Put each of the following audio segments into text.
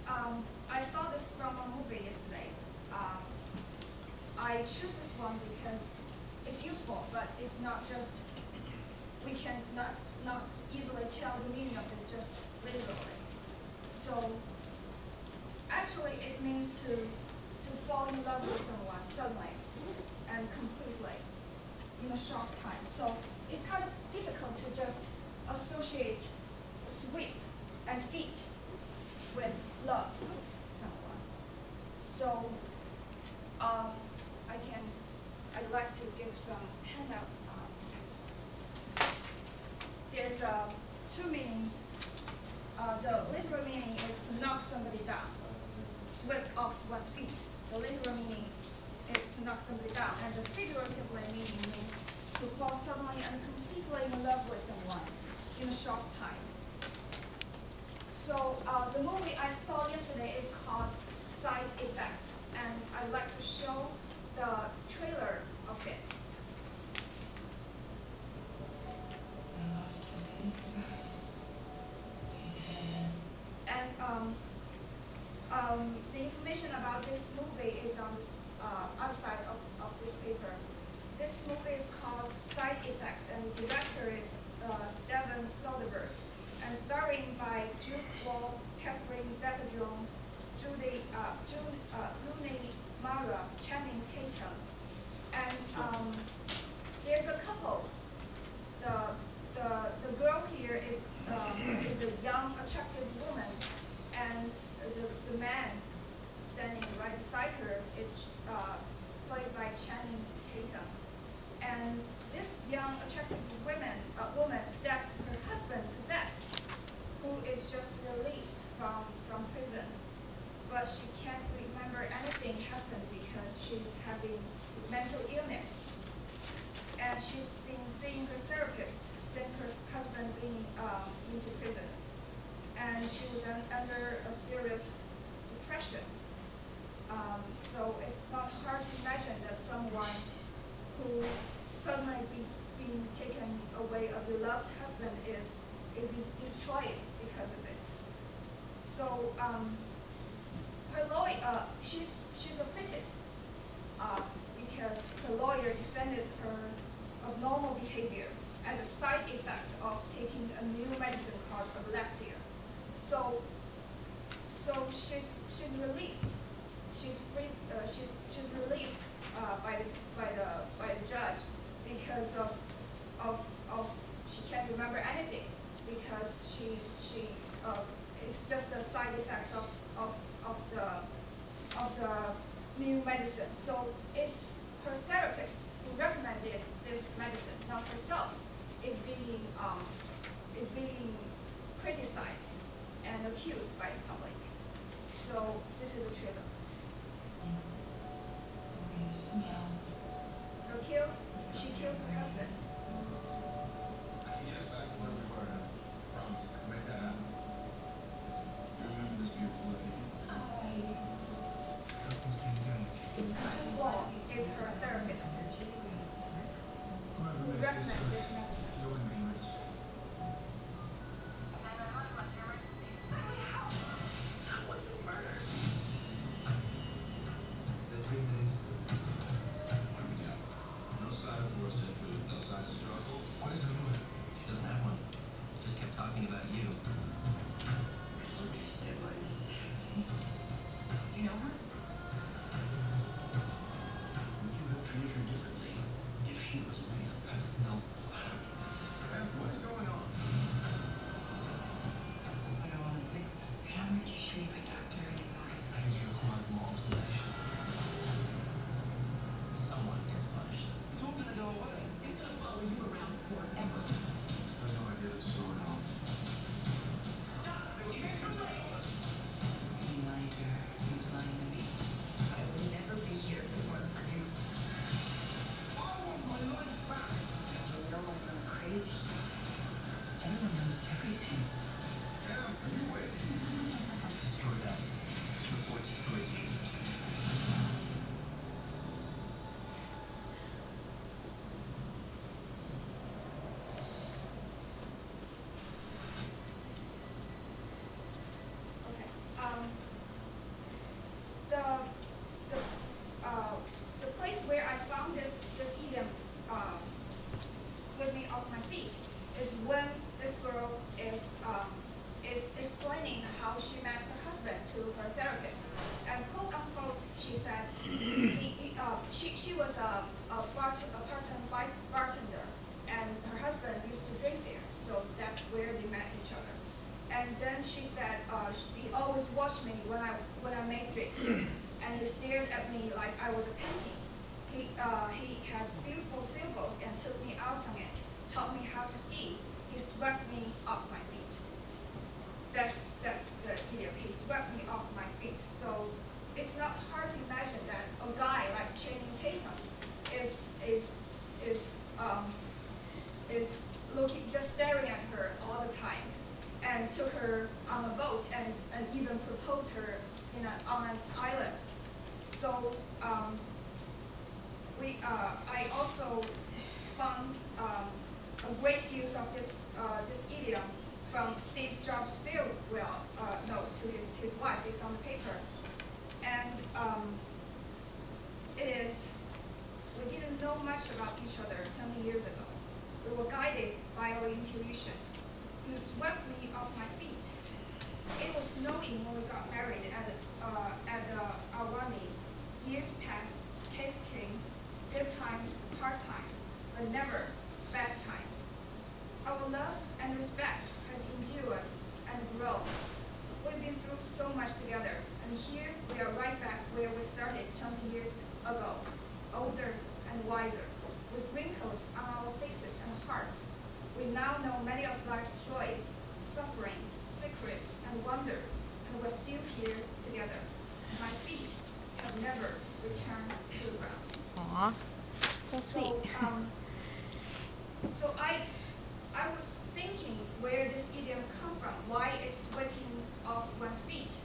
I saw this from a movie yesterday. Um, I choose this one because it's useful, but it's not just, we can not easily tell the meaning of it just literally. So actually it means to fall in love with someone suddenly and completely in a short time. So it's kind of difficult to just associate sweep and feet with love someone. So I'd like to give some handout. There's two meanings. The literal meaning is to knock somebody down, sweep off one's feet. The literal meaning is to knock somebody down, and the figurative meaning means to fall suddenly and completely in love with someone in a short time. So the movie I saw yesterday is called Side Effects, and I'd like to show the trailer of it. And the information about this movie is on the other side of this paper. This movie is called Side Effects, and the director is Steven Soderbergh, and starring by Jude Law, Catherine Zeta-Jones, Rooney Mara, Channing Tatum, and there's a couple. The girl here is a young, attractive woman, and the man standing right beside her is played by Channing Tatum. And this young, attractive woman stabbed her husband to death, who is just released from prison. But she can't remember anything happened because she's having mental illness. And she's been seeing her therapist since her husband being into prison. And she was under a serious depression. So it's not hard to imagine that someone who suddenly being taken away a beloved husband is destroyed because of it. So her lawyer, she's acquitted because her lawyer defended her abnormal behavior as a side effect of taking a new medicine called Ablexia. So she's released. She's free. She's released by the judge because of she can't remember anything because it's just a side effects of the new medicine. So it's her therapist who recommended this medicine, not herself, is being criticized and accused by the public. So this is a trailer. She killed her husband. Can you get us back to where we were at? Promise. Can we make that happen? You remember this beautiful lady? Nothing's been done. Jude Law is her therapist. Whoever Who makes recommended this this medicine. you're in the rich. There's been an incident. What do we got? No side of forced entry, no side explaining how she met her husband to her therapist. And quote unquote, she said she was a part-time bartender, and her husband used to drink there, so that's where they met each other. And then she said he always watched me when I made drinks, and he stared at me like I was a painting. He had beautiful sailboat and took me out on it, taught me how to ski. He swept me off my feet. That's the idiom. He swept me off my feet. So it's not hard to imagine that a guy like Channing Tatum is looking, just staring at her all the time, and took her on a boat and even proposed her on an island. So I also found a great use of this idiom from Steve Jobs' farewell note to his wife. It's on the paper, and it is, we didn't know much about each other 20 years ago. We were guided by our intuition. You swept me off my feet. It was snowing when we got married at Awani. Years passed, days came, good times, hard times, but never bad times. Our love and respect has endured and grown. We've been through so much together, and here we are right back where we started 20 years ago, older and wiser, with wrinkles on our faces and hearts. We now know many of life's joys, suffering, secrets, and wonders, and we're still here together. My feet have never returned to the ground. Aw, so sweet. So I was thinking where this idiom come from, why it's sweeping off one's feet.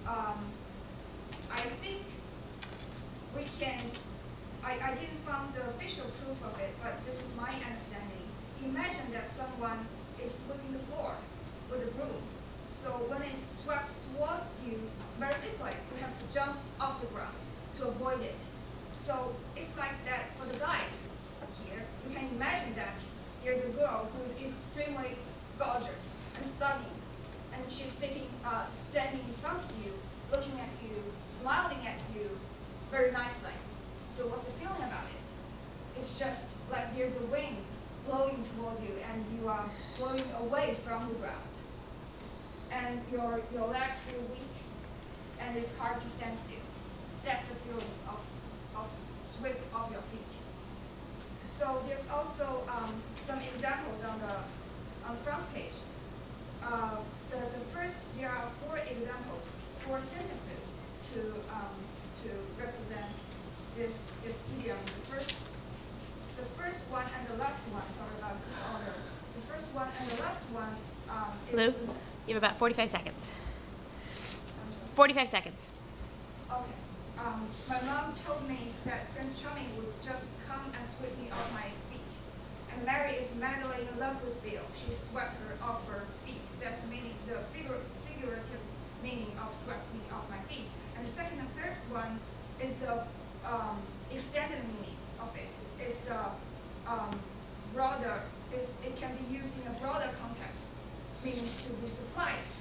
I think we can, I didn't find the official proof of it, but this is my understanding. Imagine that someone is sweeping the floor with a broom. So when it sweeps towards you very quickly, you have to jump off the ground to avoid it. So it's like that for the guys here. You can imagine that there's a girl who's extremely gorgeous and stunning, and she's standing in front of you, looking at you, smiling at you very nicely. So what's the feeling about it? It's just like there's a wind blowing towards you, and you are blowing away from the ground. And your legs feel weak, and it's hard to stand still. That's the feeling of sweep off your feet. So there's also some examples on the front page. There are 4 examples, 4 sentences to represent this idiom. The first one and the last one, sorry about this order. The first one and the last one is... Lou, you have about 45 seconds. 45 seconds. Okay. My mom told me that Prince Charming would just come and sweep me off my feet. And Mary is madly in love with Bill. She swept her off her feet. That's the meaning, the figurative meaning of swept me off my feet. And the second and third one is the extended meaning of it. It's the broader, it can be used in a broader context, means to be surprised,